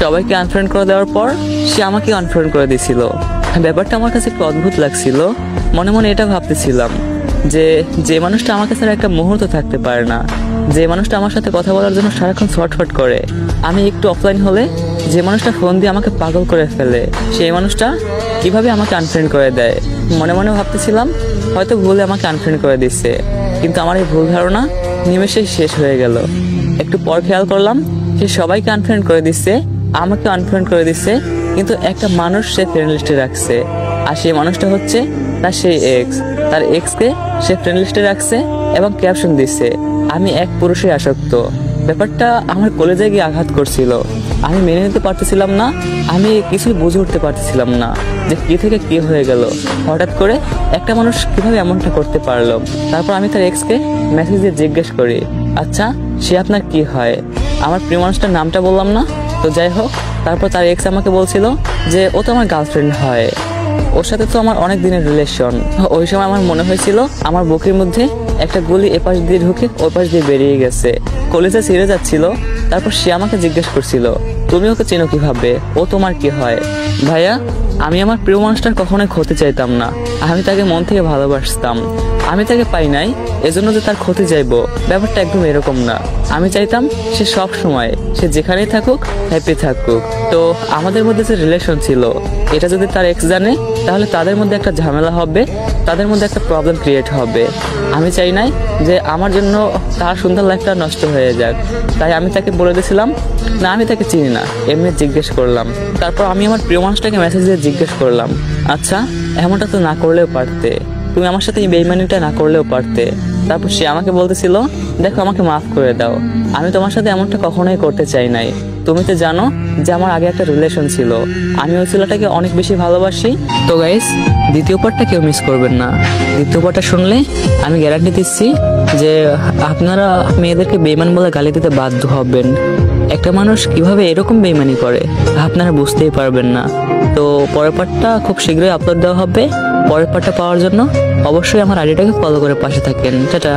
সবাইকে আনফ্রেন্ড করে দেওয়ার পর সে আমাকে আনফ্রেন্ড করে দিয়েছিল। ব্যাপারটা আমার কাছে একটু অদ্ভুত লাগছিল। মনে মনে এটা ভাবতেছিলাম যে যে মানুষটা আমার কাছে আর একটা মুহূর্ত থাকতে পারে না, যে মানুষটা আমার সাথে কথা বলার জন্য সারাক্ষণ ছটফট করে, আমি একটু অফলাইন হলে যে মানুষটা ফোন দিয়ে আমাকে পাগল করে ফেলে, সেই মানুষটা কিভাবে আমাকে আনফ্রেন্ড করে দেয়। মনে মনে ভাবতেছিলাম হয়তো ভুলে আমাকে আনফ্রেন্ড করে দিচ্ছে, কিন্তু আমার এই ভুল ধারণা নিমেষেই শেষ হয়ে গেল। একটু পর খেয়াল করলাম সে সবাইকে আনফ্রেন্ড করে দিচ্ছে, আমাকে আনফ্রেন্ড করে দিচ্ছে, কিন্তু একটা মানুষ সে ফ্রেন্ড লিস্টে রাখছে, আর সেই মানুষটা হচ্ছে তার সেই এক্স। তার এক্সকে সে ফ্রেন্ড লিস্টে রাখছে এবং ক্যাপশন দিচ্ছে, আমি এক পুরুষে আসক্ত। ব্যাপারটা আমার কলেজে গিয়ে আঘাত করছিল। আমি মেনে নিতে পারতেছিলাম না, আমি কিছুই বুঝে উঠতে পারতেছিলাম না যে কি থেকে কি হয়ে গেল। হঠাৎ করে একটা মানুষ কিভাবে এমনটা করতে পারলো। তারপর আমি তার এক্সকে মেসেজ দিয়ে জিজ্ঞেস করি, আচ্ছা সে আপনার কি হয়? আমার প্রিয় মানুষটার নামটা বললাম না, তো যাই হোক। তারপর তার এক্স আমাকে বলছিল যে ও তো আমার গার্লফ্রেন্ড হয়, ওর সাথে তো আমার অনেক দিনের রিলেশন। ওই সময় আমার মনে হয়েছিল আমার বুকের মধ্যে একটা গুলি এপাশ দিয়ে ঢুকে ওই পাশ দিয়ে বেরিয়ে গেছে। কলেজে ছিঁড়ে যাচ্ছিল। তারপর সে আমাকে জিজ্ঞেস করছিল, তুমি ওকে চেনো কিভাবে, ও তোমার কি হয়? ভাইয়া, আমি আমার প্রিয় মানুষটার কখনোই ক্ষতি চাইতাম না। আমি তাকে মন থেকে ভালোবাসতাম। আমি তাকে পাই নাই এজন্য যে তার ক্ষতি চাইবো, ব্যাপারটা একদম এরকম না। আমি চাইতাম সে সব সময়, সে যেখানেই থাকুক হ্যাপি থাকুক। তো আমাদের মধ্যে যে রিলেশন ছিল, এটা যদি তার এক্স জানে তাহলে তাদের মধ্যে একটা ঝামেলা হবে, তাদের মধ্যে একটা প্রবলেম ক্রিয়েট হবে। আমি চাই নাই যে আমার জন্য তার সুন্দর লাইফটা নষ্ট হয়ে যাক। তাই আমি তাকে বলে দিয়েছিলাম না, আমি তাকে চিনি না, এমনি জিজ্ঞেস করলাম। তারপর আমি আমার প্রিয় মানুষটাকে মেসেজ দিয়ে জিজ্ঞেস করলাম, আচ্ছা এমনটা তো না করলেও পারতে, তুমি আমার সাথে এই বেইমানিটা না করলেও পারতে। তারপর সে আমাকে বলতেছিল, দেখো আমাকে মাফ করে দাও, আমি তোমার সাথে এমনটা কখনোই করতে চাই নাই। তুমি তো জানো যে আমার আগে একটা রিলেশন ছিল, আমি ওই ছেলেটাকে অনেক বেশি ভালোবাসি। তো গাইস, দ্বিতীয় পার্টটা কেউ মিস করবেন না। দ্বিতীয় পার্টটা শুনলে আমি গ্যারান্টি দিচ্ছি যে আপনারা মেয়েদেরকে বেইমান বলে গালি দিতে বাধ্য হবেন। একটা মানুষ কিভাবে এরকম বেইমানি করে আপনারা বুঝতেই পারবেন না। তো পরের পার্টটা খুব শীঘ্রই আপলোড দেওয়া হবে। পরের পার্টটা পাওয়ার জন্য অবশ্যই আমার আইডিটাকে ফলো করে পাশে থাকেন। টাটা।